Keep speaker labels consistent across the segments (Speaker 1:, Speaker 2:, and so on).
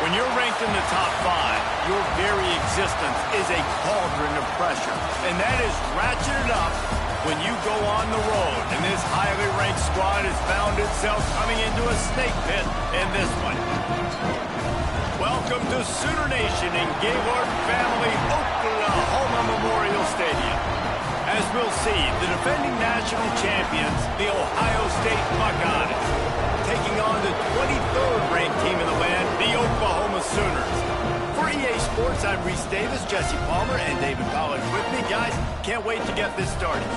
Speaker 1: When you're ranked in the top 5, your very existence is a cauldron of pressure. And that is ratcheted up when you go on the road. And this highly ranked squad has found itself coming into a snake pit in this one. Welcome to Sooner Nation in Gaylord Family Oklahoma Memorial Stadium. As we'll see, the defending national champions, the Ohio State Buckeyes, taking on the 23rd ranked team in the land, the Oklahoma Sooners. For EA Sports, I'm Reese Davis, Jesse Palmer, and David Pollack with me. Guys, can't wait to get this started.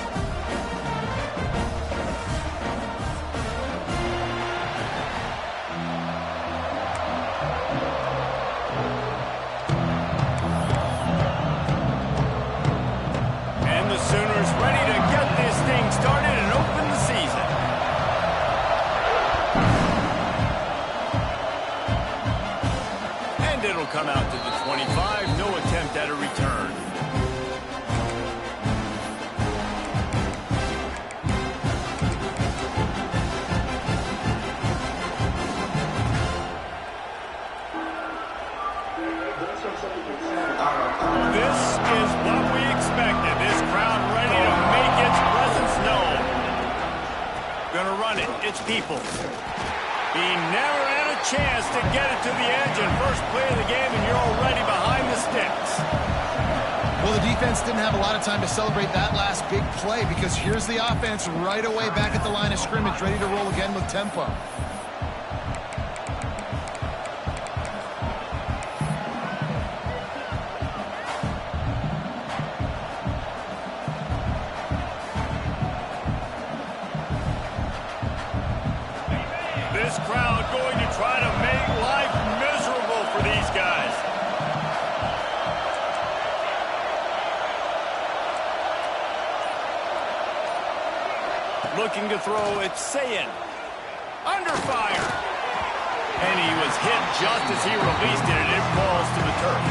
Speaker 1: And the Sooners ready to get this thing started and open the season. It'll come out to the 25. No attempt at a return. This is what we expected. This crowd ready to make its presence known. Gonna run it. It's Peoples. He never had a chance to get it to the edge in first play of the game, and you're already behind the sticks.
Speaker 2: Well, the defense didn't have a lot of time to celebrate that last big play because here's the offense right away back at the line of scrimmage, ready to roll again with tempo.
Speaker 1: This crowd going to try to make life miserable for these guys. Looking to throw, it's Sayin. Under fire. And he was hit just as he released it, and it falls to the turf.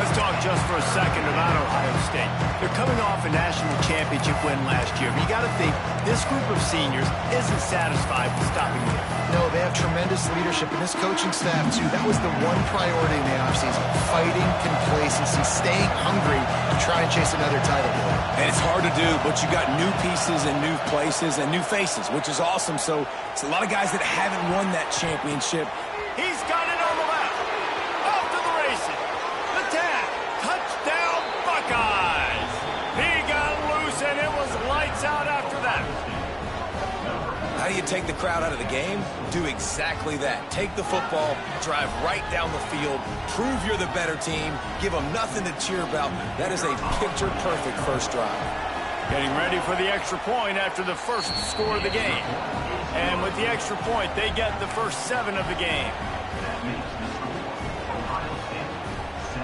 Speaker 1: Let's talk just for a second about Ohio State. They're coming off a national championship win last year, but you got to think this group of seniors isn't satisfied with stopping there.
Speaker 2: No, they have tremendous leadership, and this coaching staff, too. That was the one priority in the offseason, fighting complacency, staying hungry to try and chase another title.
Speaker 3: And it's hard to do, but you got new pieces and new places and new faces, which is awesome. So it's a lot of guys that haven't won that championship.
Speaker 1: He's got it on the left. Off to the races. The tag. Touchdown, Buckeyes. He got loose, and it was lights out after that.
Speaker 3: How do you take the crowd out of the game? Do exactly that. Take the football, drive right down the field, prove you're the better team, give them nothing to cheer about. That is a picture-perfect first drive.
Speaker 1: Getting ready for the extra point after the first score of the game. And with the extra point, they get the first 7 of the game.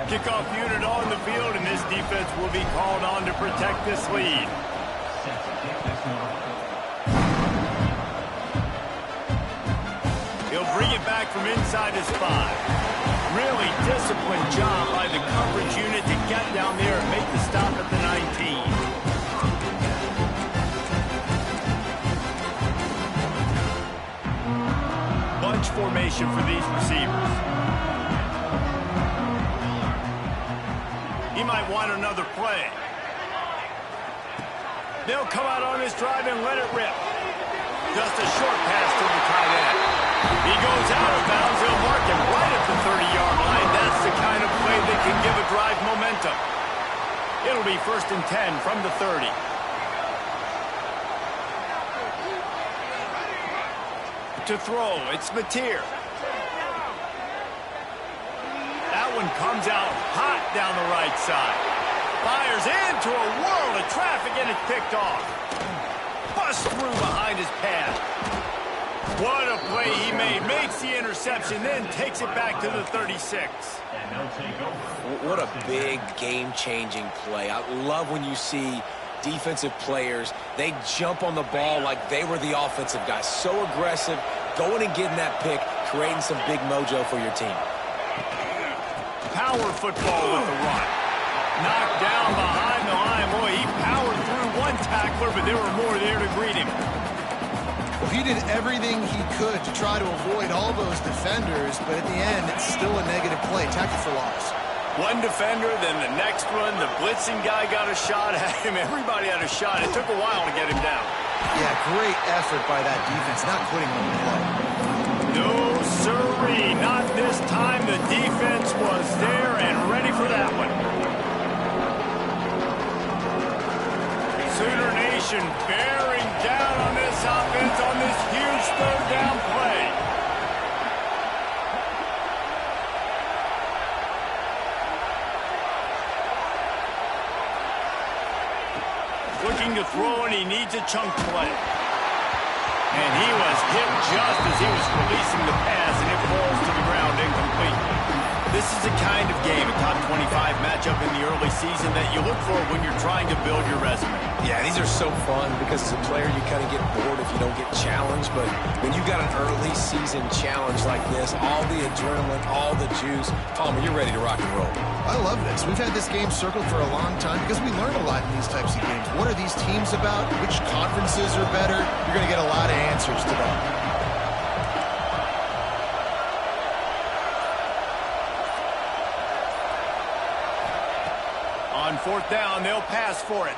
Speaker 1: Kickoff unit on the field, and this defense will be called on to protect this lead. He'll bring it back from inside his 5. Really disciplined job by the coverage unit to get down there and make the stop at the 19. Bunch formation for these receivers. He might want another play. They'll come out on this drive and let it rip. Just a short pass to the tight end. He goes out of bounds. He'll mark him right at the 30-yard line. That's the kind of play that can give a drive momentum. It'll be 1st and 10 from the 30. To throw, it's Mateer. That one comes out hot down the right side. Fires into a world of traffic and it's picked off. Busts through behind his pad. What a play he made. Makes the interception, then takes it back to the 36.
Speaker 3: What a big game-changing play. I love when you see defensive players, they jump on the ball like they were the offensive guys. So aggressive, going and getting that pick, creating some big mojo for your team.
Speaker 1: Power football with the run. Knocked down behind the line. Boy, he powered through one tackler, but there were more there to greet him.
Speaker 2: Well, he did everything he could to try to avoid all those defenders, but at the end, it's still a negative play. Tackle for loss.
Speaker 1: One defender, then the next one. The blitzing guy got a shot at him. Everybody had a shot. It took a while to get him down.
Speaker 2: Yeah, great effort by that defense, not quitting on the play.
Speaker 1: No, sirree. Not this time. The defense was there and ready for that one. Sooner Nation bearing down on this offense on this huge third down play. Looking to throw, and he needs a chunk play. And he was hit just as he was releasing the pass, and it falls to the ground incomplete. This is the kind of game, a top 25 matchup in the early season, that you look for when you're trying to build your resume.
Speaker 3: Yeah, these are so fun because as a player you kind of get bored if you don't get challenged, but when you got an early season challenge like this, all the adrenaline, all the juice, Palmer, you're ready to rock and roll.
Speaker 2: I love this. We've had this game circled for a long time because we learn a lot in these types of games. What are these teams about? Which conferences are better? You're going to get a lot of answers today.
Speaker 1: On fourth down, they'll pass for it.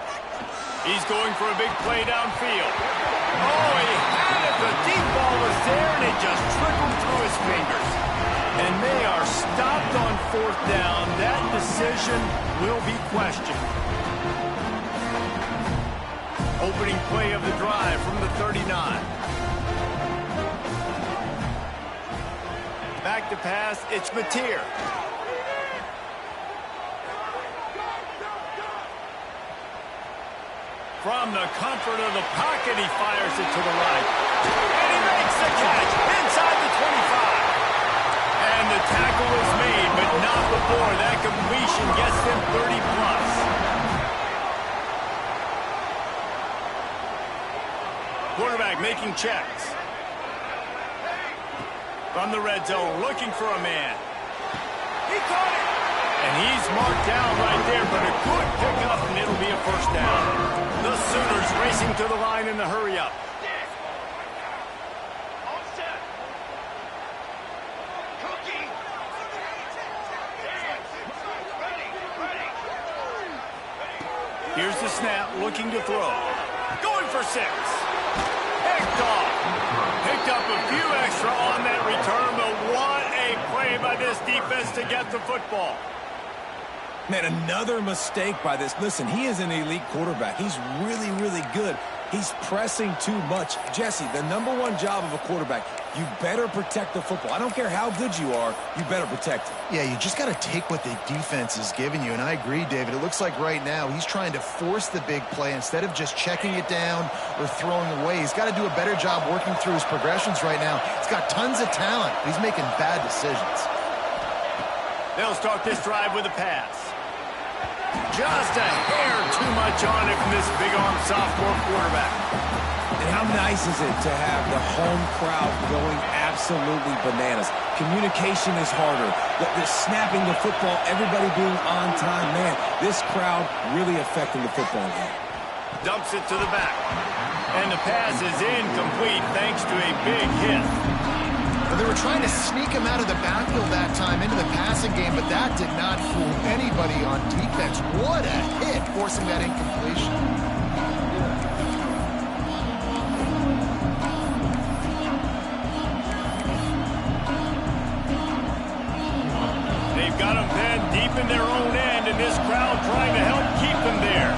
Speaker 1: He's going for a big play downfield. Oh, he had it. The deep ball was there, and it just trickled through his fingers. And they are stopped on fourth down. That decision will be questioned. Opening play of the drive from the 39. Back to pass, it's Mateer. From the comfort of the pocket, he fires it to the right. And he makes the catch inside the 25. And the tackle is made, but not before that completion gets them 30-plus. Quarterback making checks. From the red zone, looking for a man. He caught it. And he's marked down right there, but a good pickup, and it'll be a first down. The Sooners racing to the line in the hurry-up. Here's the snap, looking to throw. Going for 6. Picked off. Picked up a few extra on that return, but what a play by this defense to get the football.
Speaker 3: Man, another mistake by this. Listen, he is an elite quarterback. He's really, really good. He's pressing too much. Jesse, the #1 job of a quarterback, you better protect the football. I don't care how good you are, you better protect it.
Speaker 2: Yeah, you just got to take what the defense is giving you, and I agree, David. It looks like right now he's trying to force the big play instead of just checking it down or throwing away. He's got to do a better job working through his progressions right now. He's got tons of talent, but he's making bad decisions.
Speaker 1: They'll start this drive with a pass. Just a hair too much on it from this big-arm sophomore quarterback.
Speaker 3: And how nice is it to have the home crowd going absolutely bananas? Communication is harder. The snapping the football, everybody being on time. Man, this crowd really affecting the football game.
Speaker 1: Dumps it to the back. And the pass is incomplete thanks to a big hit.
Speaker 2: Well, they were trying to sneak him out of the backfield that time into the passing game, but that did not fool anybody on defense. What a hit, forcing that incompletion.
Speaker 1: They've got him then deep in their own end, and this crowd trying to help keep them there.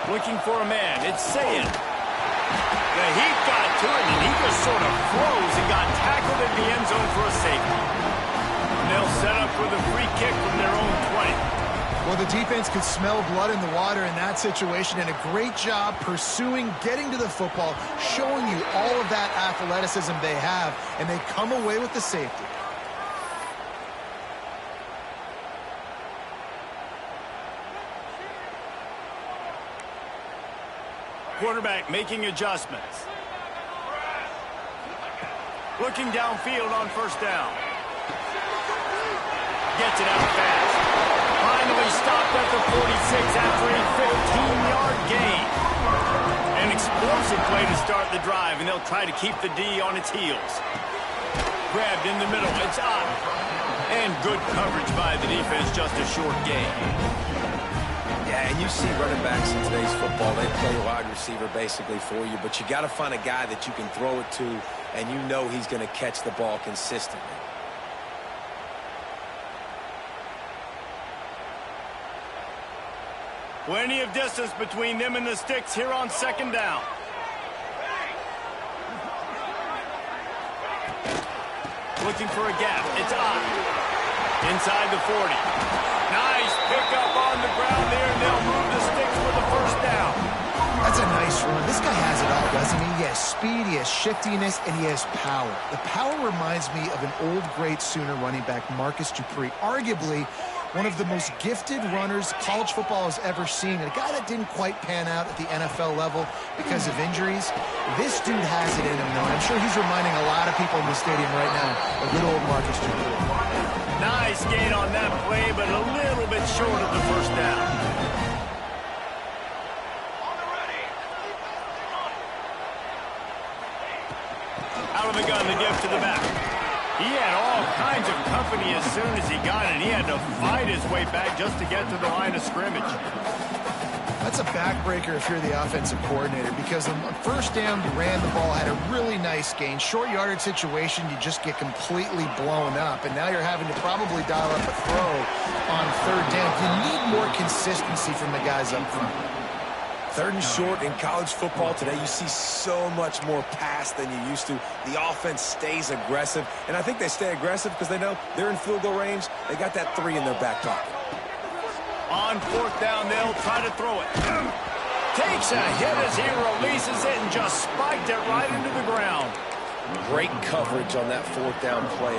Speaker 1: Looking for a man. It's Sayin. The heat got to it, and he just sort of froze and got tackled in the end zone for a safety. And they'll set up for the free kick from their own 20.
Speaker 2: Well, the defense could smell blood in the water in that situation, and a great job pursuing, getting to the football, showing you all of that athleticism they have, and they come away with the safety.
Speaker 1: Quarterback making adjustments. Looking downfield on first down. Gets it out fast. Finally stopped at the 46 after a 15-yard gain. An explosive play to start the drive, and they'll try to keep the D on its heels. Grabbed in the middle. It's up. And good coverage by the defense, just a short gain.
Speaker 3: Yeah, and you see running backs in today's football, they play wide receiver basically for you, but you got to find a guy that you can throw it to, and you know he's going to catch the ball consistently.
Speaker 1: Plenty of distance between them and the sticks here on second down. Looking for a gap. It's on. Inside the 40. Nice pickup on the ground there, and they'll move the sticks for the first down.
Speaker 2: That's a nice run. This guy has it all, doesn't he? He has speed, he has shiftiness, and he has power. The power reminds me of an old, great Sooner running back, Marcus Dupree. Arguably one of the most gifted runners college football has ever seen. A guy that didn't quite pan out at the NFL level because of injuries. This dude has it in him, though. I'm sure he's reminding a lot of people in the stadium right now of good old Marcus Dupree.
Speaker 1: Nice gain on that play, but a little bit short of the first down. Out of the gun, the give to the back. He had all kinds of company as soon as he got it. He had to fight his way back just to get to the line of scrimmage.
Speaker 2: That's a backbreaker if you're the offensive coordinator, because on first down, you ran the ball, had a really nice gain. Short yardage situation, you just get completely blown up, and now you're having to probably dial up a throw on third down. You need more consistency from the guys up front.
Speaker 3: Third and short in college football today, you see so much more pass than you used to. The offense stays aggressive, and I think they stay aggressive because they know they're in field goal range. They got that 3 in their back pocket.
Speaker 1: On fourth down, they'll try to throw it. Takes a hit as he releases it and just spiked it right into the ground.
Speaker 3: Great coverage on that fourth down play.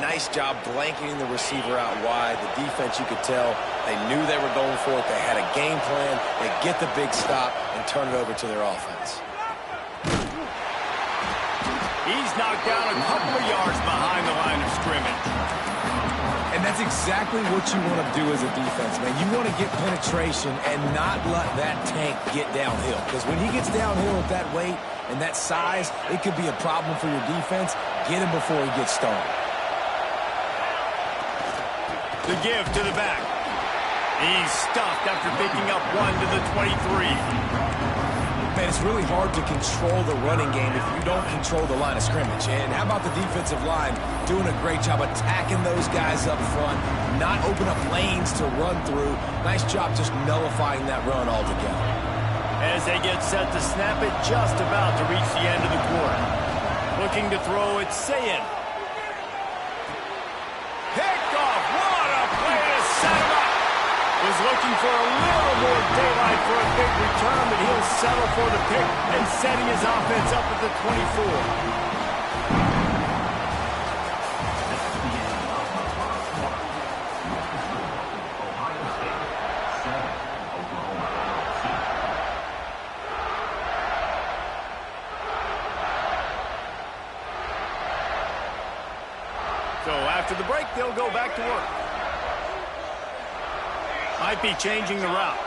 Speaker 3: Nice job blanketing the receiver out wide. The defense, you could tell, they knew they were going for it. They had a game plan. They get the big stop and turn it over to their offense.
Speaker 1: He's knocked down a couple of yards behind the line of scrimmage.
Speaker 3: And that's exactly what you want to do as a defense, man. You want to get penetration and not let that tank get downhill. Because when he gets downhill with that weight and that size, it could be a problem for your defense. Get him before he gets stoned.
Speaker 1: The give to the back. He's stuffed after picking up one to the 23.
Speaker 3: Man, it's really hard to control the running game if you don't control the line of scrimmage. And how about the defensive line doing a great job attacking those guys up front, not open up lanes to run through. Nice job just nullifying that run altogether.
Speaker 1: As they get set to snap it, just about to reach the end of the quarter. Looking to throw, it's Sayin. Picked off. What a play to set him up. Was looking for a little more daylight for a big return, but he'll settle for the pick and setting his offense up at the 24. So after the break, they'll go back to work. Might be changing the route.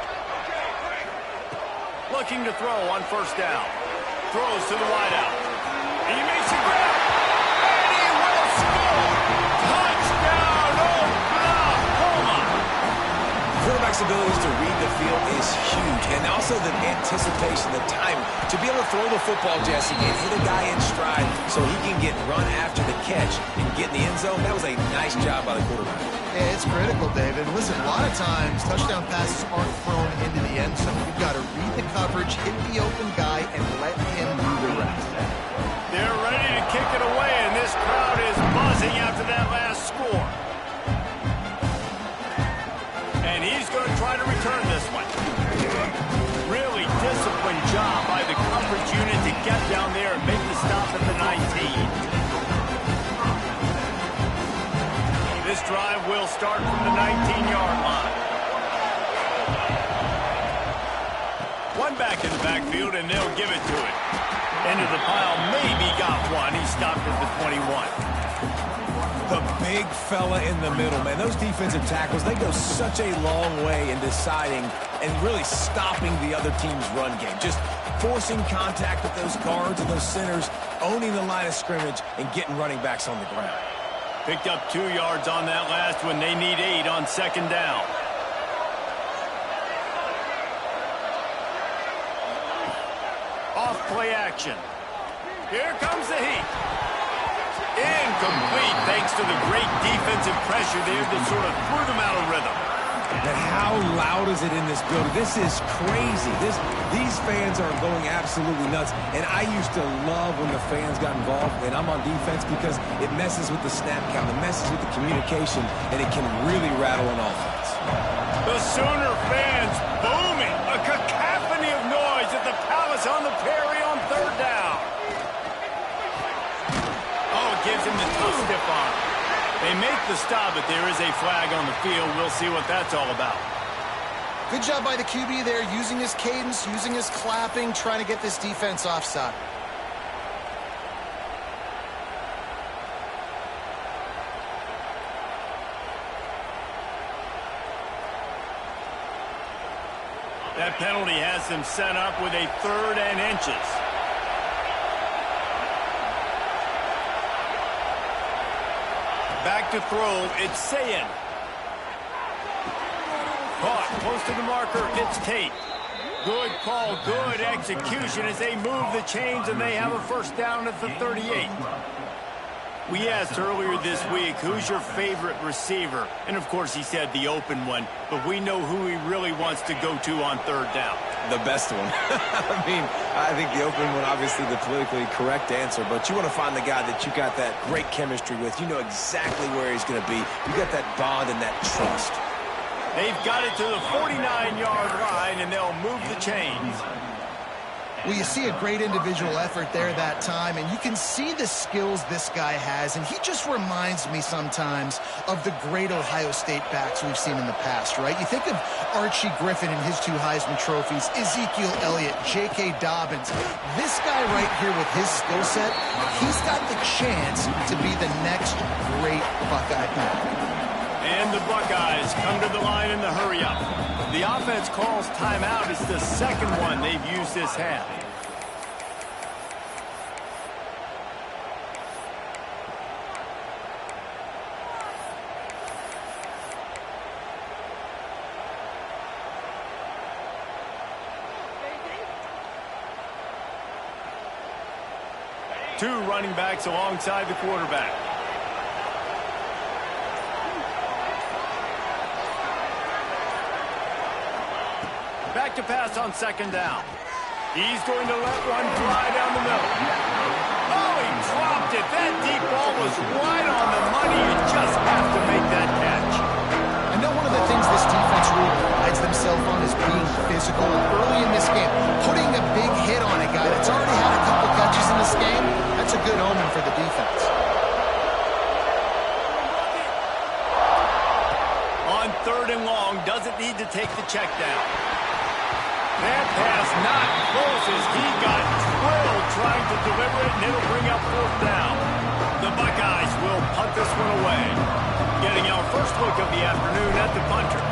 Speaker 1: Looking to throw on first down. Throws to the wideout. And he makes a grab. And he will score. Touchdown, Oklahoma.
Speaker 3: Quarterback's abilities to read the field is huge. And also the anticipation, the timing. To be able to throw the football, Jesse, and hit a guy in stride so he can get run after the catch and get in the end zone, that was a nice job by the quarterback.
Speaker 2: Yeah, it's critical, David. Listen, a lot of times touchdown passes aren't thrown into the end zone. You've got to read the coverage, hit the open guy, and let him do the rest.
Speaker 1: They're ready to kick it away, and this crowd is buzzing after that last score. And he's going to try to return this one. Really disciplined job by the coverage unit to get down there and make the stop at the 19. This drive will start from the 19-yard line. One back in the backfield, and they'll give it to it. Into the pile, maybe got one. He stopped at the 21.
Speaker 3: The big fella in the middle, man. Those defensive tackles, they go such a long way in deciding and really stopping the other team's run game. Just forcing contact with those guards and those centers, owning the line of scrimmage, and getting running backs on the ground.
Speaker 1: Picked up 2 yards on that last one. They need 8 on second down. Off play action. Here comes the heat. Incomplete thanks to the great defensive pressure there that sort of threw them out of rhythm.
Speaker 3: And how loud is it in this building? This is crazy. These fans are going absolutely nuts. And I used to love when the fans got involved, and I'm on defense because it messes with the snap count, it messes with the communication, and it can really rattle an offense.
Speaker 1: The Sooner fans booming. A cacophony of noise at the Palace on the Prairie on third down. Oh, it gives him the tough stiff arm. They make the stop, but there is a flag on the field. We'll see what that's all about.
Speaker 2: Good job by the QB there, using his cadence, using his clapping, trying to get this defense offside.
Speaker 1: That penalty has them set up with a 3rd and inches. Back to throw, it's Sayin. Caught, close to the marker, it's Tate. Good call, good execution as they move the chains and they have a first down at the 38. We asked earlier this week, who's your favorite receiver? And of course he said the open one, but we know who he really wants to go to on third down.
Speaker 3: The best one. I mean, I think the open one, obviously the politically correct answer, but you want to find the guy that you got that great chemistry with. You know exactly where he's going to be. You got that bond and that trust.
Speaker 1: They've got it to the 49-yard line, and they'll move the chains.
Speaker 2: Well, you see a great individual effort there that time, and you can see the skills this guy has, and he just reminds me sometimes of the great Ohio State backs we've seen in the past, right? You think of Archie Griffin and his 2 Heisman trophies, Ezekiel Elliott, J.K. Dobbins. This guy right here with his skill set, he's got the chance to be the next great Buckeye back.
Speaker 1: And the Buckeyes come to the line in the hurry-up. The offense calls timeout. It's the second one they've used this half. Two running backs alongside the quarterback. Back to pass on second down. He's going to let one fly down the middle. Oh, he dropped it. That deep ball was right on the money. You just have to make that catch.
Speaker 2: I know one of the things this defense really prides themselves on is being physical. Early in this game, putting a big hit on a guy that's already had a couple catches in this game, that's a good omen for the defense.
Speaker 1: On third and long, doesn't need to take the check down. That pass not close as he got twirled trying to deliver it, and it'll bring up fourth down. The Buckeyes will punt this one away. Getting our first look of the afternoon at the punter.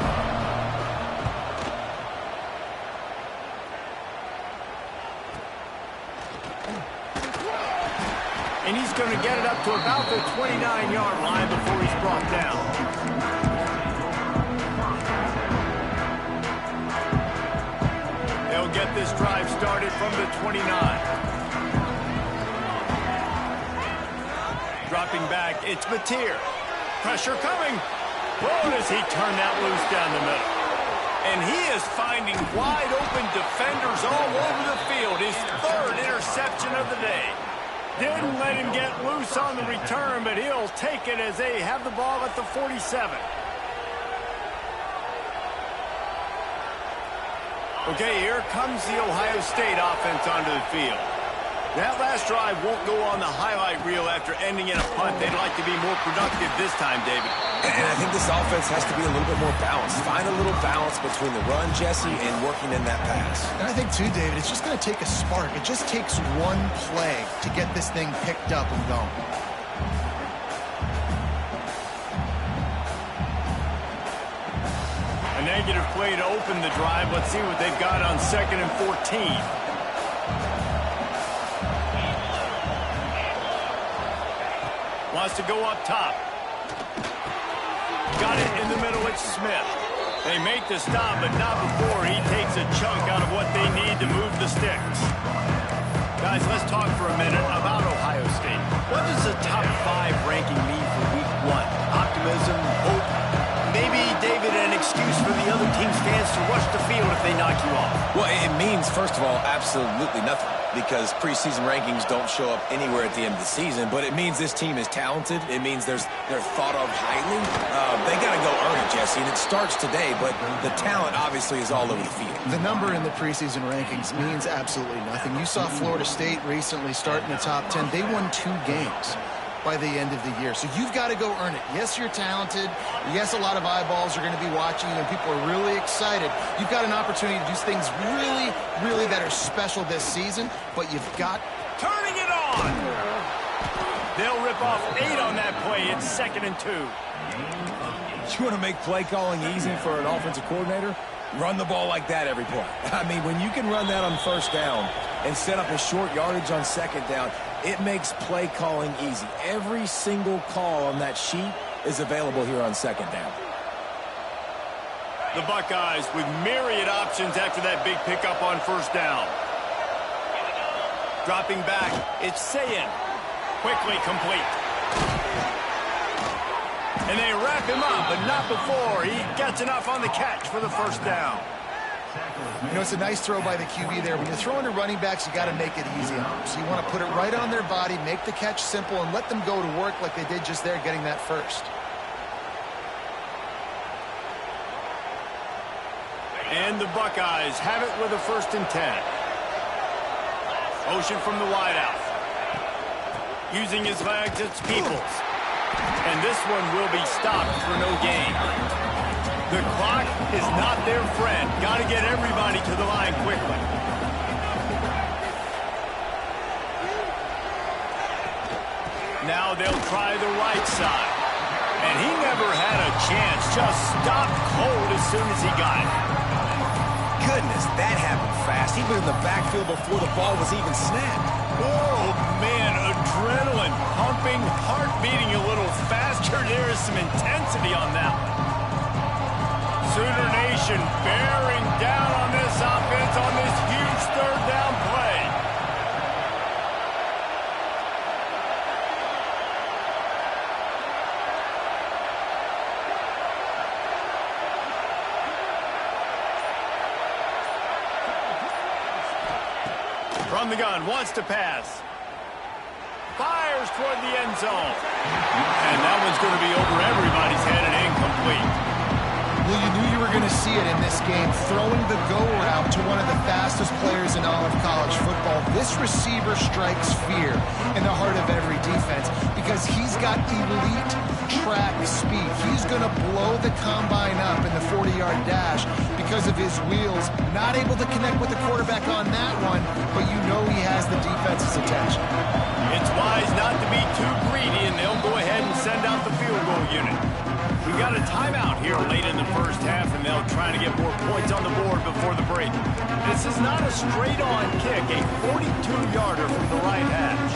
Speaker 1: And he's going to get it up to about the 29-yard line before he's brought down. They'll get this drive started from the 29. Dropping back, it's Mateer. Pressure coming. Whoa, does he turn that loose down the middle. And he is finding wide open defenders all over the field. His third interception of the day. Didn't let him get loose on the return, but he'll take it as they have the ball at the 47. Okay, here comes the Ohio State offense onto the field. That last drive won't go on the highlight reel after ending in a punt. They'd like to be more productive this time, David.
Speaker 3: And I think this offense has to be a little bit more balanced. Find a little balance between the run, Jesse, and working in that pass.
Speaker 2: And I think, too, David, it's just going to take a spark. It just takes one play to get this thing picked up and going.
Speaker 1: A negative play to open the drive. Let's see what they've got on 2nd and 14. Wants to go up top. Got it in the middle. It's Smith. They make the stop, but not before he takes a chunk out of what they need to move the sticks. Guys, let's talk for a minute about Ohio State. What does the top 5 ranking mean for week 1? Optimism, hope, maybe, David, an excuse for the other team's fans to rush the field if they knock you off?
Speaker 3: Well, it means, first of all, absolutely nothing, because preseason rankings don't show up anywhere at the end of the season, but it means this team is talented. It means they're thought of highly. They got to go earn it, Jesse, and it starts today, but the talent obviously is all over the field.
Speaker 2: The number in the preseason rankings means absolutely nothing. You saw Florida State recently start in the top 10. They won 2 games by the end of the year. So you've got to go earn it. Yes, you're talented. Yes, a lot of eyeballs are going to be watching you, and people are really excited. You've got an opportunity to do things really, really that are special this season, but you've got...
Speaker 1: Turning it on! They'll rip off 8 on that play. It's 2nd and 2.
Speaker 3: You want to make play calling easy for an offensive coordinator? Run the ball like that every play. I mean, when you can run that on 1st down and set up a short yardage on 2nd down, it makes play calling easy. Every single call on that sheet is available here on 2nd down.
Speaker 1: The Buckeyes with myriad options after that big pickup on 1st down. Dropping back, it's Sayin. Quickly complete. And they wrap him up, but not before he gets enough on the catch for the 1st down.
Speaker 2: You know, it's a nice throw by the QB there. When you're throwing to running backs, you got to make it easy on them. So you want to put it right on their body, make the catch simple, and let them go to work like they did just there, getting that first.
Speaker 1: And the Buckeyes have it with a 1st and 10. Motion from the wideout. Using his legs, it's Peoples. And this one will be stopped for no gain. The clock is not their friend. Got to get everybody to the line quickly. Now they'll try the right side. And he never had a chance. Just stopped cold as soon as he got it.
Speaker 3: Goodness, that happened fast. He was in the backfield before the ball was even snapped.
Speaker 1: Oh, man, adrenaline pumping, heart beating a little faster. There is some intensity on that one. Sooner Nation bearing down on this offense on this huge 3rd down play. From the gun, wants to pass. Fires toward the end zone. And that one's going to be over everybody's head and incomplete.
Speaker 2: Well, you knew you were going to see it in this game, throwing the go route to one of the fastest players in all of college football. This receiver strikes fear in the heart of every defense because he's got elite track speed. He's going to blow the combine up in the 40-yard dash because of his wheels. Not able to connect with the quarterback on that one, but you know he has the defense's attention.
Speaker 1: It's wise not to be too greedy, and they'll go ahead and send out the field goal unit. We got a timeout here late in the 1st half, and they'll try to get more points on the board before the break. This is not a straight-on kick, a 42-yarder from the right hash.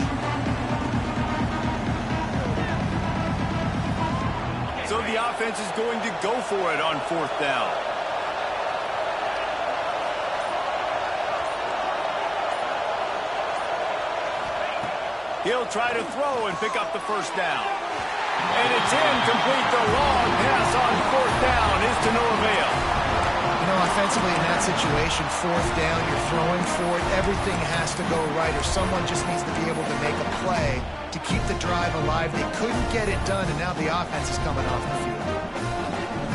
Speaker 1: So the offense is going to go for it on 4th down. He'll try to throw and pick up the 1st down. And it's incomplete. The long pass on 4th down is to no avail.
Speaker 2: You know, offensively in that situation, fourth down, you're throwing for it, everything has to go right, or someone just needs to be able to make a play to keep the drive alive. They couldn't get it done, and now the offense is coming off the field.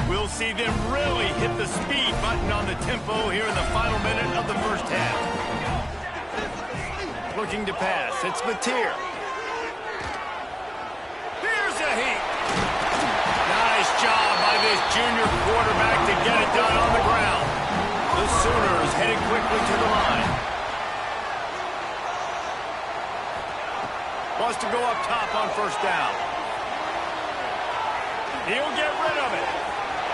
Speaker 1: We'll see them really hit the speed button on the tempo here in the final minute of the first half. Looking to pass, it's Mateer. Here's a heat. Nice job by this junior quarterback to get it done on the ground. The Sooners headed quickly to the line. Wants to go up top on first down. He'll get rid of it.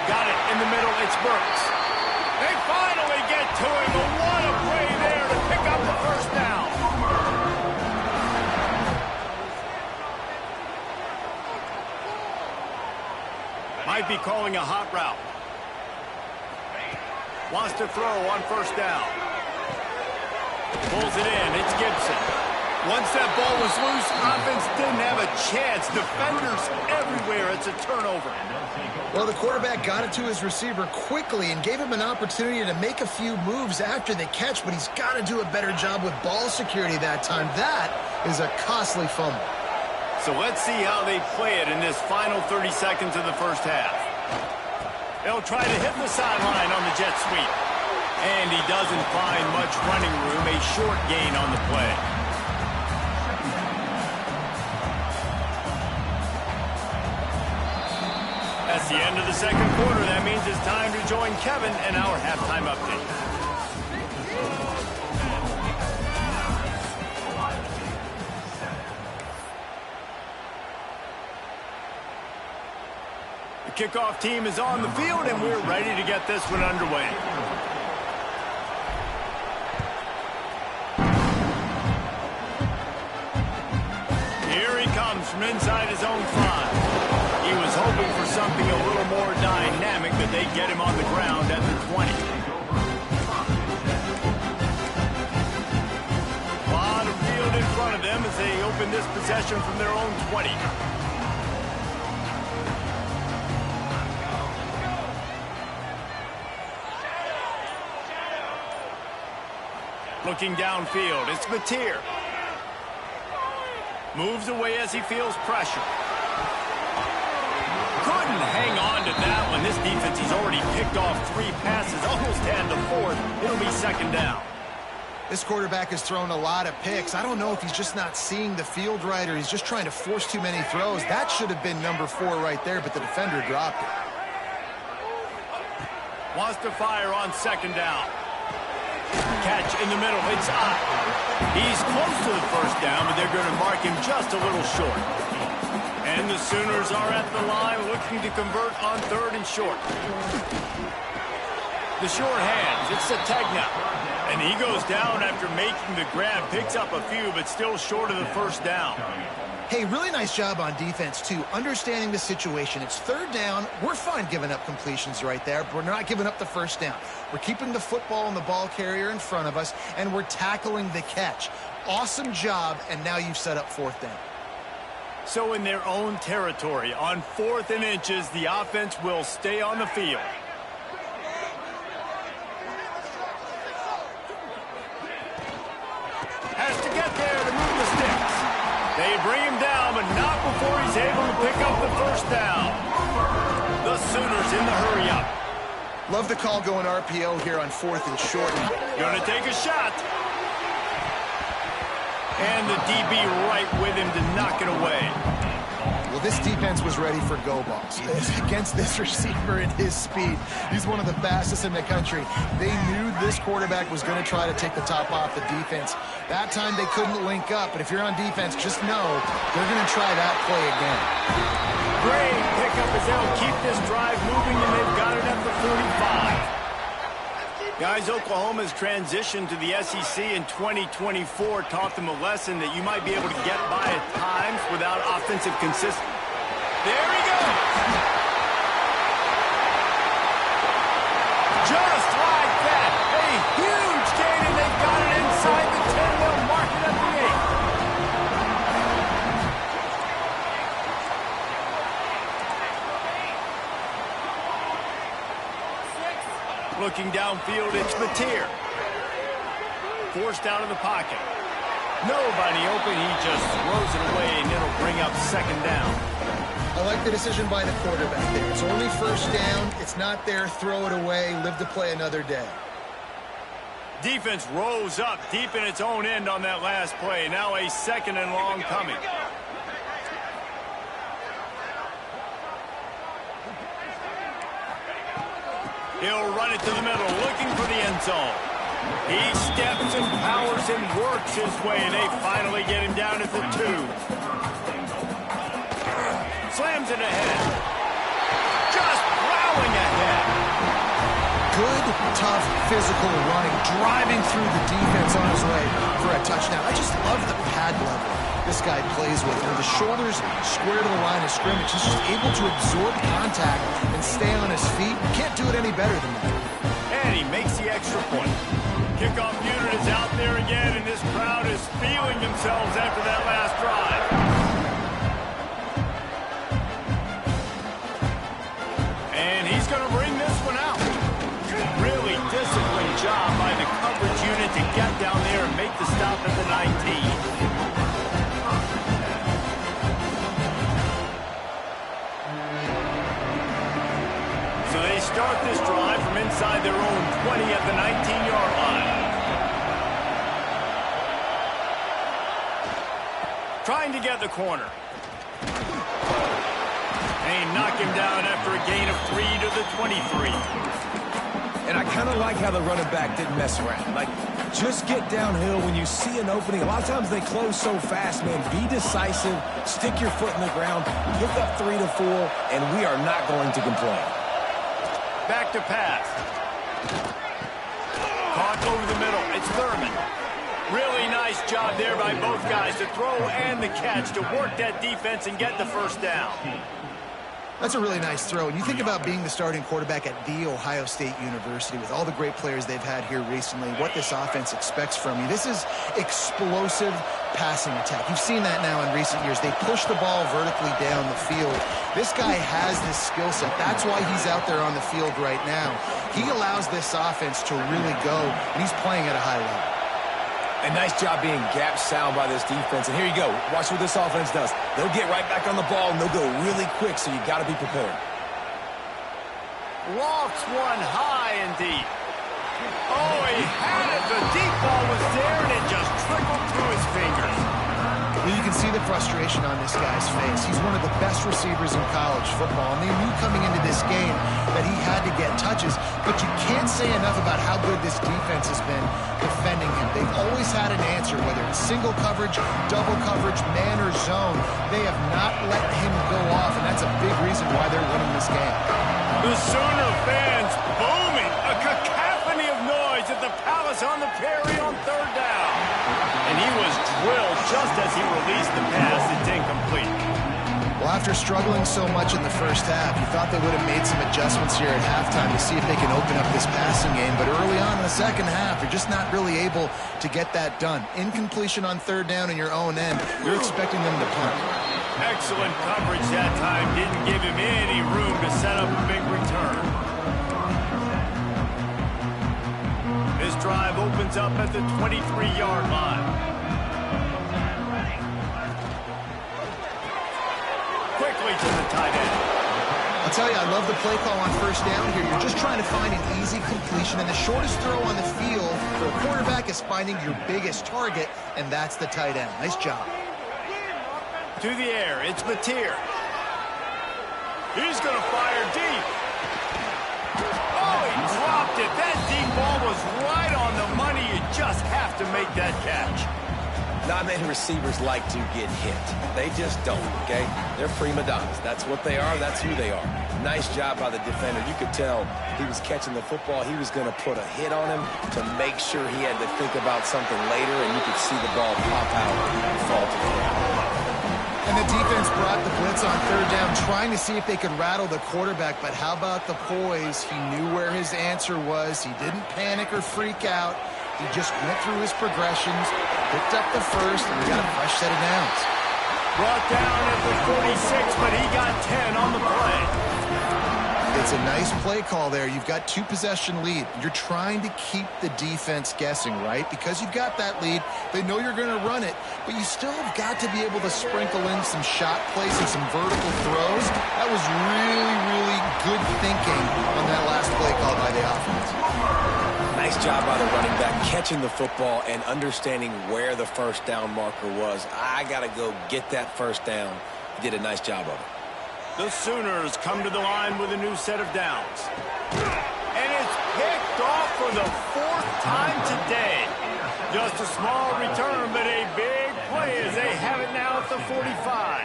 Speaker 1: Got it in the middle. It's Burks. They finally get to him, but what a play there to pick up the first down. Might be calling a hot route. Wants to throw on first down. Pulls it in. It's Gibson. Once that ball was loose, offense didn't have a chance. Defenders everywhere. It's a turnover.
Speaker 2: Well, the quarterback got it to his receiver quickly and gave him an opportunity to make a few moves after the catch, but he's got to do a better job with ball security that time. That is a costly fumble.
Speaker 1: So let's see how they play it in this final 30 seconds of the first half. They'll try to hit the sideline on the jet sweep. And he doesn't find much running room, a short gain on the play. That's the end of the second quarter. That means it's time to join Kevin in our halftime update. The kickoff team is on the field, and we're ready to get this one underway. Here he comes from inside his own 5. He was hoping for something a little more dynamic, that they'd get him on the ground at the 20. A lot of field in front of them as they open this possession from their own 20. Looking downfield, it's Mateer. Moves away as he feels pressure. Couldn't hang on to that one. This defense, he's already picked off 3 passes, almost had the 4th. It'll be second down.
Speaker 2: This quarterback has thrown a lot of picks. I don't know if he's just not seeing the field right or he's just trying to force too many throws. That should have been number 4 right there, but the defender dropped it.
Speaker 1: Wants to fire on second down. Catch in the middle. It's up. He's close to the first down, but they're going to mark him just a little short. And the Sooners are at the line looking to convert on 3rd and short. The short hands. It's Sategna. And he goes down after making the grab. Picks up a few, but still short of the first down.
Speaker 2: Hey, really nice job on defense, too. Understanding the situation. It's 3rd down. We're fine giving up completions right there, but we're not giving up the first down. We're keeping the football and the ball carrier in front of us, and we're tackling the catch. Awesome job, and now you've set up 4th down.
Speaker 1: So in their own territory, on 4th and inches, the offense will stay on the field. Has to get there to move the sticks. They bring him down, but not before he's able to pick up the first down. The Sooners in the hurry-up.
Speaker 2: Love the call going RPO here on 4th and short.
Speaker 1: Going to take a shot. And the DB right with him to knock it away.
Speaker 2: Well, this defense was ready for go balls. Against this receiver and his speed, he's one of the fastest in the country. They knew this quarterback was going to try to take the top off the defense. That time they couldn't link up, but if you're on defense, just know they're going to try that play again.
Speaker 1: Great pickup as they'll keep this drive moving, and they've got it at the 45. Guys, Oklahoma's transition to the SEC in 2024 taught them a lesson that you might be able to get by at times without offensive consistency. There he goes! Just like that! A huge gain, and they've got it inside the 10. They'll mark it at the 8. Looking downfield, it's Mateer. Forced out of the pocket. Nobody open, he just throws it away, and it'll bring up second down.
Speaker 2: I like the decision by the quarterback there. It's only first down. It's not there. Throw it away. Live to play another day.
Speaker 1: Defense rose up deep in its own end on that last play. Now a second and long coming. He'll run it to the middle, looking for the end zone. He steps and powers and works his way. They finally get him down at the 2. Slams it ahead. Just plowing ahead.
Speaker 2: Good, tough, physical running, driving through the defense on his way for a touchdown. I just love the pad level this guy plays with. With the shoulders square to the line of scrimmage, he's just able to absorb contact and stay on his feet. Can't do it any better than that.
Speaker 1: And he makes the extra point. Kickoff unit is out there again, and this crowd is feeling themselves after that last drive. And he's going to bring this one out. Really disciplined job by the coverage unit to get down there and make the stop at the 19. So they start this drive from inside their own 20 at the 19-yard line. Trying to get the corner. They knock him down after a gain of 3 to the 23.
Speaker 3: And I kind of like how the running back didn't mess around. Like, just get downhill when you see an opening. A lot of times they close so fast, man. Be decisive, stick your foot in the ground, pick up 3 to 4, and we are not going to complain.
Speaker 1: Back to pass. Caught over the middle. It's Thurman. Really nice job there by both guys to throw and the catch to work that defense and get the first down.
Speaker 2: That's a really nice throw. And you think about being the starting quarterback at The Ohio State University with all the great players they've had here recently, what this offense expects from you. This is explosive passing attack. You've seen that now in recent years. They push the ball vertically down the field. This guy has this skill set. That's why he's out there on the field right now. He allows this offense to really go, and he's playing at a high level.
Speaker 3: A nice job being gap sound by this defense. And here you go. Watch what this offense does. They'll get right back on the ball, and they'll go really quick, so you got to be prepared.
Speaker 1: Lofts one high and deep. Oh, he had it. The deep ball was there, and it just trickled through his fingers.
Speaker 2: Well, you can see the frustration on this guy's face. He's one of the best receivers in college football, and they knew coming into this game that he had to get touches, but you can't say enough about how good this defense has been defending him. They've always had an answer, whether it's single coverage, double coverage, man or zone. They have not let him go off, and that's a big reason why they're winning this game.
Speaker 1: The Sooner fans booming, a cacophony of noise at the Palace on the Prairie on third down. And he was drilled just as he released the pass. It's incomplete.
Speaker 2: Well, after struggling so much in the first half, you thought they would have made some adjustments here at halftime to see if they can open up this passing game. But early on in the second half, you're just not really able to get that done. Incompletion on third down in your own end, you're expecting them to punt.
Speaker 1: Excellent coverage that time. Didn't give him any room to set up a big return. This drive opens up at the 23-yard line. Quickly to the tight end.
Speaker 2: I'll tell you, I love the play call on first down here. You're just trying to find an easy completion, and the shortest throw on the field for a quarterback is finding your biggest target, and that's the tight end. Nice job.
Speaker 1: To the air, it's Mateer. He's going to fire deep. Oh, he dropped it. That deep ball was right on the money. You just have to make that catch.
Speaker 3: Not many receivers like to get hit. They just don't, okay? They're prima donnas. That's what they are. That's who they are. Nice job by the defender. You could tell he was catching the football. He was going to put a hit on him to make sure he had to think about something later, and you could see the ball pop out and fall to the ground.
Speaker 2: And the defense brought the blitz on third down, trying to see if they could rattle the quarterback. But how about the poise? He knew where his answer was. He didn't panic or freak out. He just went through his progressions, picked up the first, and we got a fresh set of downs.
Speaker 1: Brought down at the 46, but he got 10 on the play.
Speaker 2: They It's a nice play call there. You've got 2-possession lead. You're trying to keep the defense guessing, right? Because you've got that lead. They know you're going to run it, but you still have got to be able to sprinkle in some shot plays and some vertical throws. That was really, really good thinking on that last play call by the offense.
Speaker 3: Nice job by the running back, catching the football and understanding where the first down marker was. I got to go get that first down. He did a nice job of it.
Speaker 1: The Sooners come to the line with a new set of downs. And it's picked off for the 4th time today. Just a small return, but a big play as they have it now at the 45.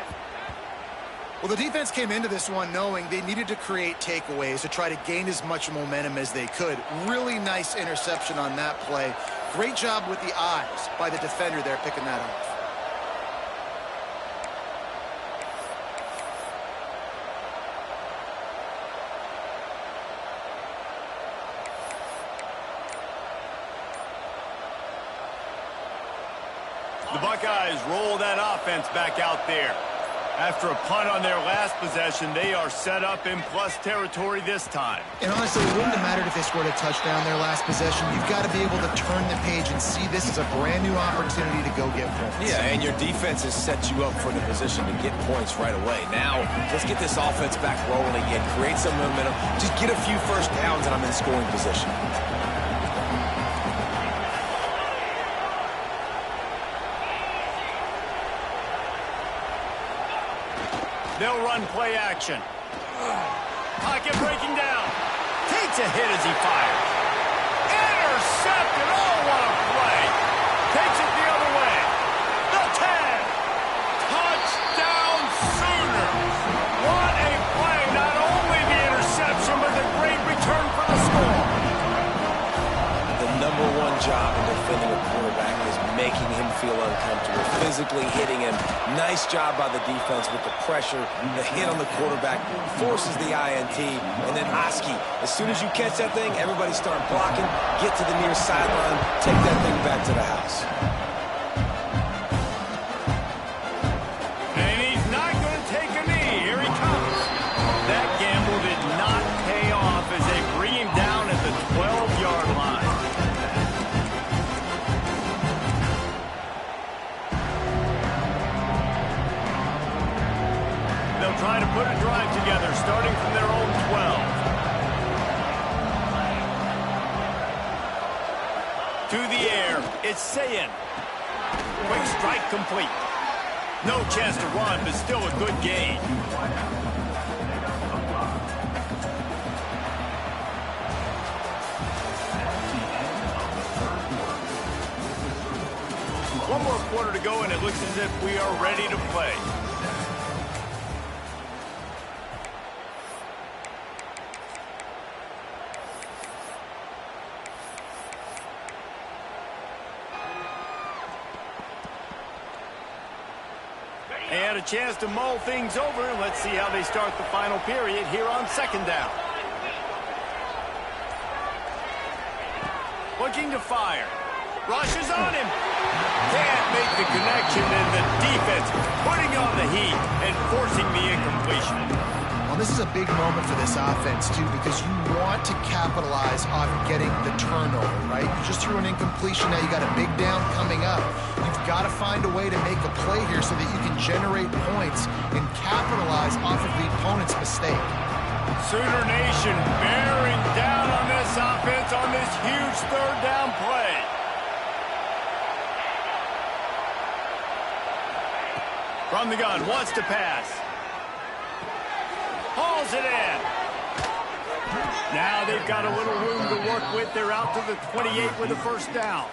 Speaker 2: Well, the defense came into this one knowing they needed to create takeaways to try to gain as much momentum as they could. Really nice interception on that play. Great job with the eyes by the defender there picking that off.
Speaker 1: The Buckeyes roll that offense back out there. After a punt on their last possession, they are set up in plus territory this time.
Speaker 2: And honestly, it wouldn't have mattered if they scored a touchdown their last possession. You've got to be able to turn the page and see this as a brand new opportunity to go get points.
Speaker 3: Yeah, and your defense has set you up for the position to get points right away. Now, let's get this offense back rolling again, create some momentum, just get a few first downs, and I'm in scoring position.
Speaker 1: They'll run play action. Pocket breaking down. Takes a hit as he fires. Intercepted. Oh, what a play. Takes it the other way. The 10. Touchdown Sooners. What a play. Not only the interception, but the great return for the score.
Speaker 3: The #1 job in defending a quarterback is making him feel uncomfortable, physically hitting him. Nice job by the defense with the pressure, the hit on the quarterback, forces the INT, and then Oski. As soon as you catch that thing, everybody start blocking, get to the near sideline, take that thing back to the house.
Speaker 1: And he's not going to take a knee. Here he comes. That gamble did not pay off as they bring him down at the 12-yard line. They'll try to put a drive together, starting from their own 12. To the air, it's Sayin. Quick strike complete. No chance to run, but still a good gain. One more quarter to go, and it looks as if we are ready to play. They had a chance to mull things over. Let's see how they start the final period here on 2nd down. Looking to fire. Rushes on him. Can't make the connection, and the defense putting on the heat and forcing the incompletion.
Speaker 2: Well, this is a big moment for this offense, too, because you want to capitalize on getting the turnover, right? You just threw an incompletion. Now you got a big down coming up. You've got to find a way to make a play here so that you can generate points and capitalize off of the opponent's mistake.
Speaker 1: Sooner Nation bearing down on this offense on this huge 3rd down play. From the gun, wants to pass. Hauls it in. Now they've got a little room to work with. They're out to the 28 with a first down.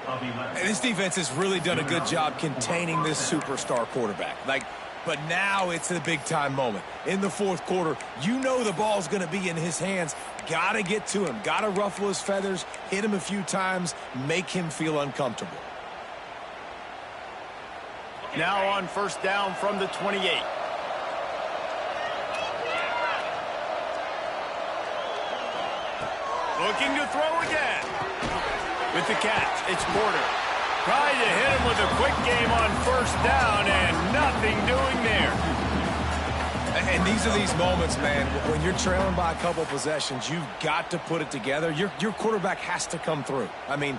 Speaker 3: And this defense has really done a good job containing this superstar quarterback. But now it's the big-time moment. In the 4th quarter, you know the ball's going to be in his hands. Got to get to him. Got to ruffle his feathers, hit him a few times, make him feel uncomfortable.
Speaker 1: Now on first down from the 28. Looking to throw again. With the catch, it's Porter. Trying to hit him with a quick game on first down, and nothing doing there.
Speaker 3: And these are these moments, man, when you're trailing by a couple possessions, you've got to put it together. Your quarterback has to come through. I mean,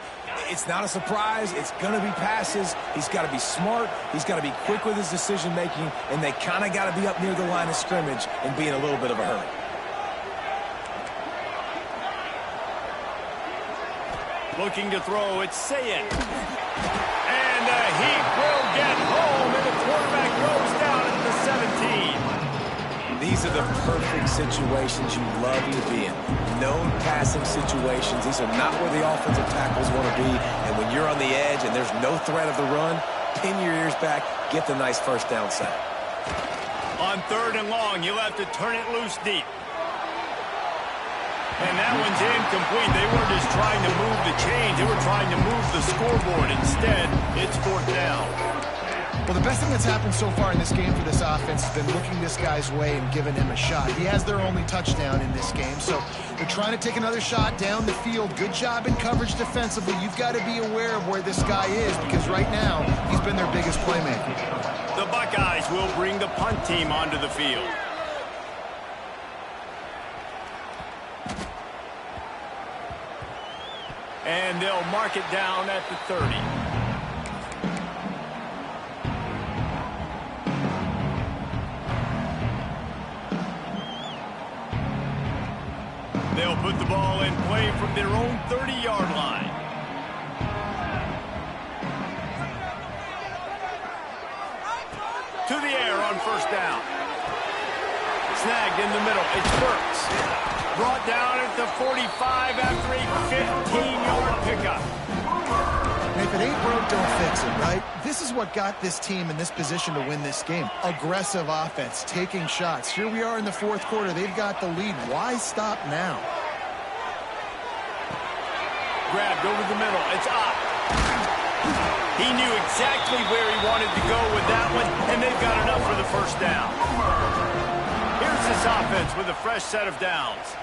Speaker 3: it's not a surprise. It's going to be passes. He's got to be smart. He's got to be quick with his decision-making, and they kind of got to be up near the line of scrimmage and be in a little bit of a hurry.
Speaker 1: Looking to throw, it's Sayin. And he will get home, and the quarterback goes down at the 17.
Speaker 3: These are the perfect situations you love to be in. Known passing situations. These are not where the offensive tackles want to be. And when you're on the edge and there's no threat of the run, pin your ears back, get the nice first down sack.
Speaker 1: On 3rd and long, you'll have to turn it loose deep. And that one's incomplete. They weren't just trying to move the chains. They were trying to move the scoreboard. Instead, it's 4th down.
Speaker 2: Well, the best thing that's happened so far in this game for this offense has been looking this guy's way and giving him a shot. He has their only touchdown in this game, so they're trying to take another shot down the field. Good job in coverage defensively. You've got to be aware of where this guy is because right now he's been their biggest playmaker.
Speaker 1: The Buckeyes will bring the punt team onto the field. And they'll mark it down at the 30. They'll put the ball in play from their own 30-yard line. To the air on 1st down. Snagged in the middle. It's Burks. Brought down at the 45 after a 15-yard pickup.
Speaker 2: And if it ain't broke, don't fix it, right? This is what got this team in this position to win this game. Aggressive offense, taking shots. Here we are in the 4th quarter. They've got the lead. Why stop now?
Speaker 1: Grabbed over the middle. It's up. He knew exactly where he wanted to go with that one, and they've got enough for the 1st down. Here's this offense with a fresh set of downs.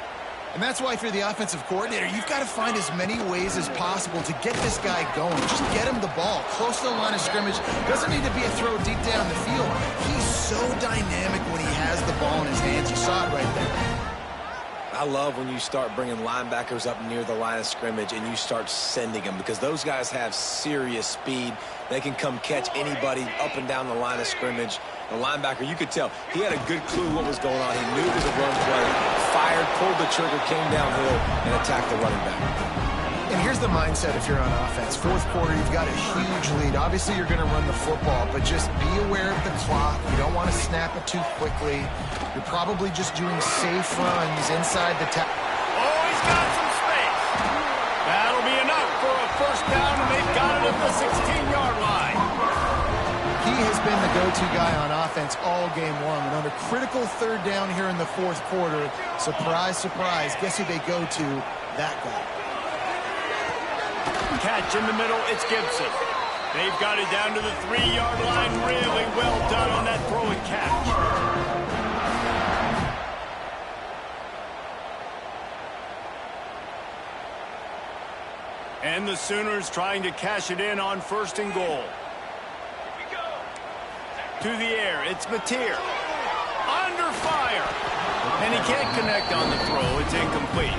Speaker 2: And that's why if you're the offensive coordinator, you've got to find as many ways as possible to get this guy going. Just get him the ball close to the line of scrimmage. Doesn't need to be a throw deep down the field. He's so dynamic when he has the ball in his hands. You saw it right there.
Speaker 3: I love when you start bringing linebackers up near the line of scrimmage and you start sending them because those guys have serious speed. They can come catch anybody up and down the line of scrimmage. The linebacker, you could tell, he had a good clue what was going on. He knew it was a run play, fired, pulled the trigger, came downhill, and attacked the running back.
Speaker 2: And here's the mindset if you're on offense. 4th quarter, you've got a huge lead. Obviously, you're going to run the football, but just be aware of the clock. You don't want to snap it too quickly. You're probably just doing safe runs inside the
Speaker 1: Oh, he's got some space. That'll be enough for a 1st down, and they've got it at the 16-yard line.
Speaker 2: He has been the go-to guy on offense all game long. And on a critical 3rd down here in the 4th quarter, surprise, surprise, guess who they go to? That guy.
Speaker 1: Catch in the middle, it's Gibson. They've got it down to the 3-yard line. Really well done on that throw and catch. And the Sooners trying to cash it in on 1st and goal. To the air, it's Mateer. Under fire. And he can't connect on the throw. It's incomplete.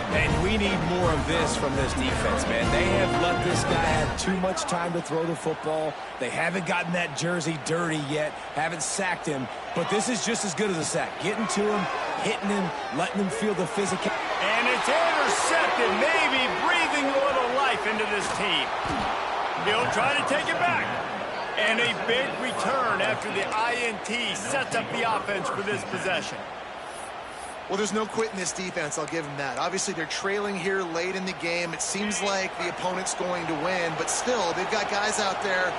Speaker 3: And we need more of this from this defense, man. They have let this guy have too much time to throw the football. They haven't gotten that jersey dirty yet, haven't sacked him. But this is just as good as a sack. Getting to him, hitting him, letting him feel the physical.
Speaker 1: And it's intercepted, maybe breathing a little life into this team. He'll try to take it back. And a big return after the INT sets up the offense for this possession.
Speaker 2: Well, there's no quitting this defense, I'll give them that. Obviously, they're trailing here late in the game. It seems like the opponent's going to win, but still, they've got guys out there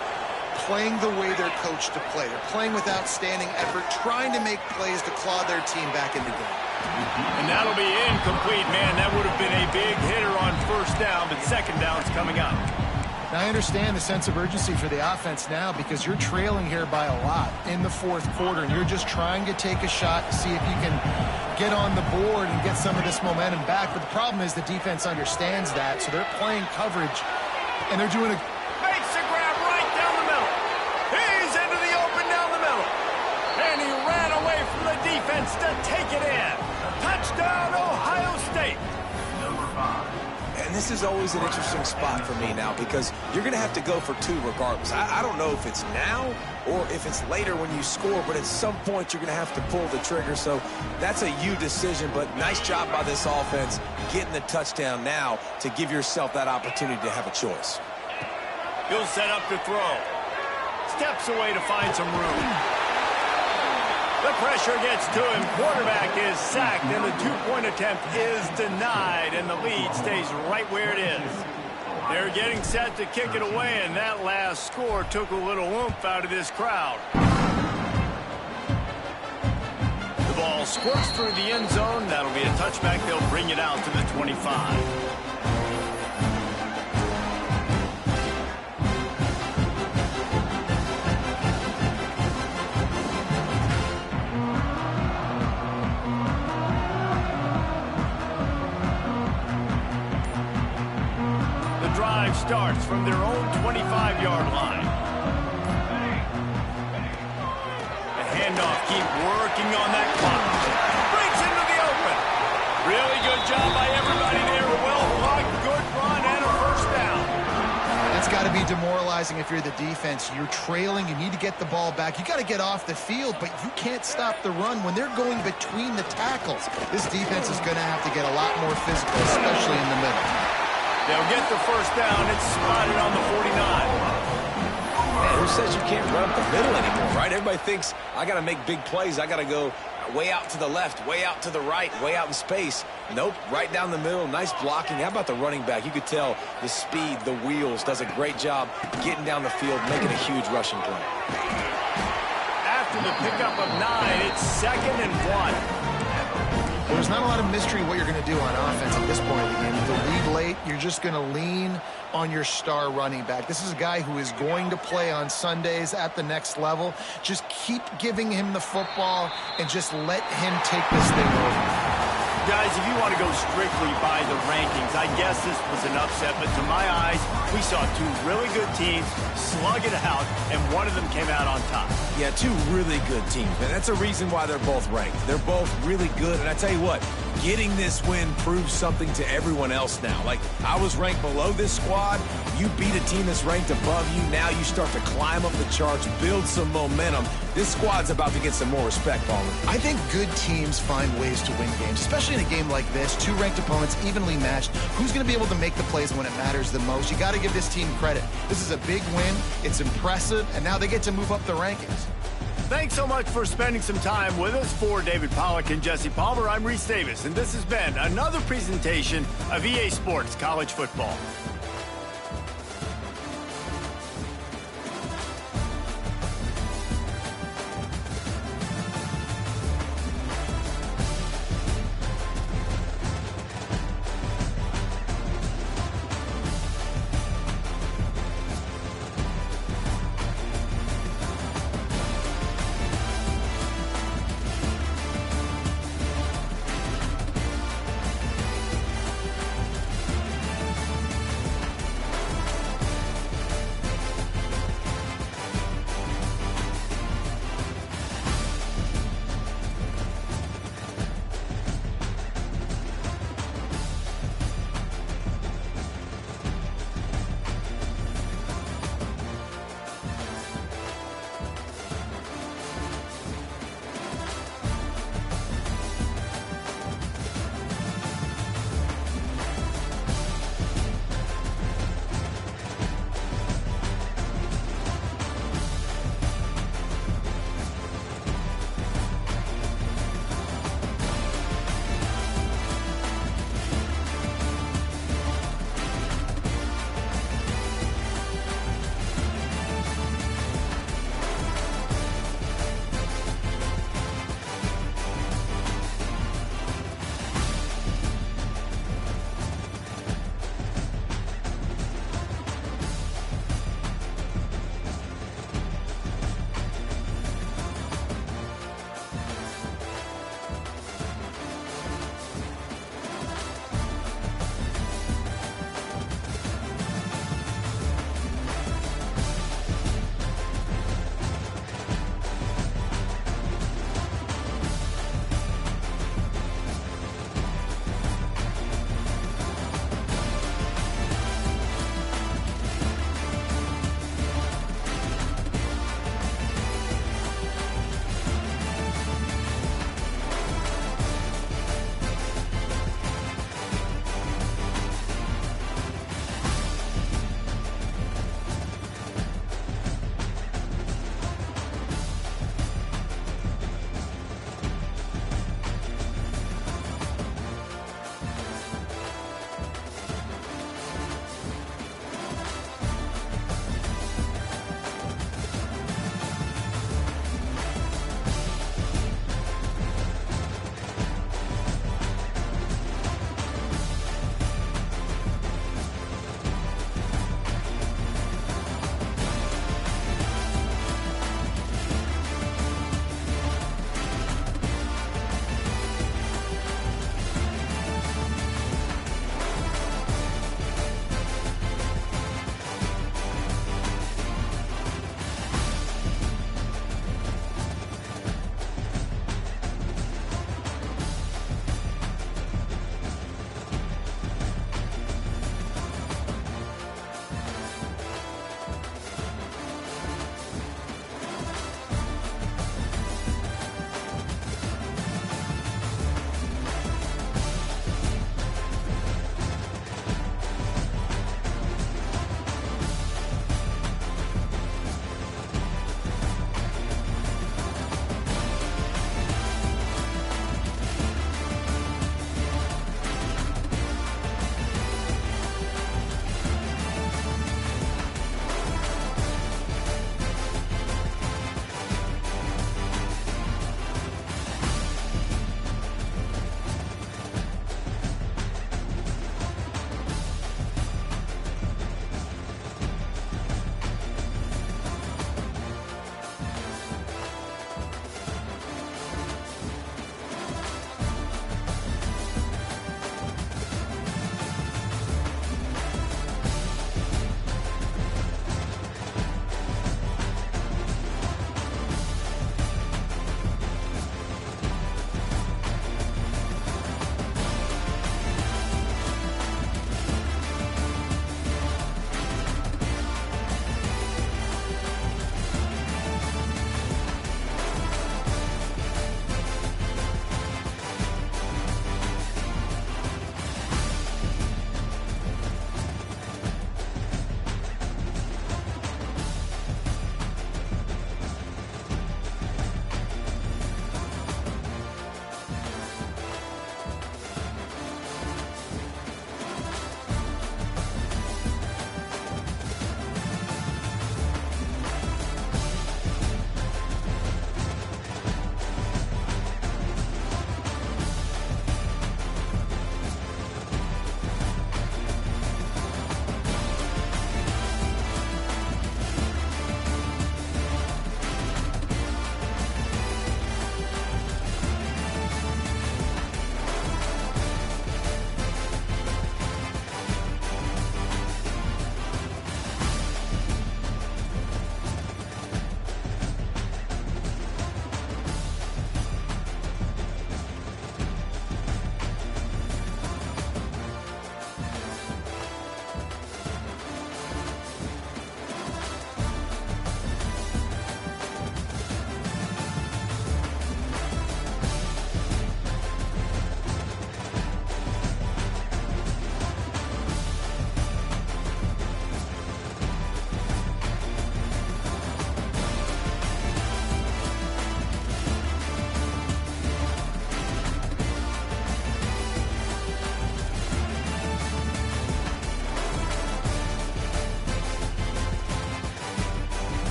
Speaker 2: playing the way they're coached to play. They're playing with outstanding effort, trying to make plays to claw their team back into game.
Speaker 1: And that'll be incomplete, man. That would have been a big hitter on 1st down, but 2nd down's coming up.
Speaker 2: Now, I understand the sense of urgency for the offense now because you're trailing here by a lot in the 4th quarter, and you're just trying to take a shot to see if you can get on the board and get some of this momentum back. But the problem is the defense understands that, so they're playing coverage, and they're doing a...
Speaker 1: Makes a grab right down the middle. He's into the open down the middle. And he ran away
Speaker 3: this is always an interesting spot for me now because you're going to have to go for two regardless. I don't know if it's now or if it's later when you score, but at some point you're going to have to pull the trigger. So that's a you decision, but nice job by this offense getting the touchdown now to give yourself that opportunity to have a choice.
Speaker 1: He'll set up to throw. Steps away to find some room. The pressure gets to him. Quarterback is sacked, and the two-point attempt is denied, and the lead stays right where it is. They're getting set to kick it away, and that last score took a little oomph out of this crowd. The ball squirts through the end zone. That'll be a touchback. They'll bring it out to the 25. Drive starts from their own 25-yard line. The handoff, keep working on that clock. Breaks into the open. Really good job by everybody there. Well blocked, good run, and a first down.
Speaker 2: That's got to be demoralizing if you're the defense. You're trailing, you need to get the ball back. You got to get off the field, but you can't stop the run when they're going between the tackles. This defense is going to have to get a lot more physical, especially in the middle.
Speaker 1: They'll get the first down. It's spotted on the 49.
Speaker 3: Man, who says you can't run up the middle anymore, right? Everybody thinks I got to make big plays. I got to go way out to the left, way out to the right, way out in space. Nope, right down the middle. Nice blocking. How about the running back? You could tell the speed, the wheels, does a great job getting down the field, making a huge rushing play.
Speaker 1: After the pickup of 9, it's 2nd and 1.
Speaker 2: There's not a lot of mystery what you're going to do on offense at this point of the game. If the lead late, you're just going to lean on your star running back. This is a guy who is going to play on Sundays at the next level. Just keep giving him the football and just let him take this thing over.
Speaker 1: Guys, if you want to go strictly by the rankings, I guess this was an upset, but to my eyes, we saw two really good teams slug it out, and one of them came out on top.
Speaker 3: Yeah, two really good teams, and that's a reason why they're both ranked. They're both really good, and I tell you what, getting this win proves something to everyone else now. Like, I was ranked below this squad. You beat a team that's ranked above you. Now you start to climb up the charts, build some momentum. This squad's about to get some more respect, Palmer.
Speaker 2: I think good teams find ways to win games, especially in a game like this. Two ranked opponents, evenly matched. Who's going to be able to make the plays when it matters the most? You got to give this team credit. This is a big win. It's impressive, and now they get to move up the rankings.
Speaker 1: Thanks so much for spending some time with us. For David Pollack and Jesse Palmer, I'm Reese Davis, and this has been another presentation of EA Sports College Football.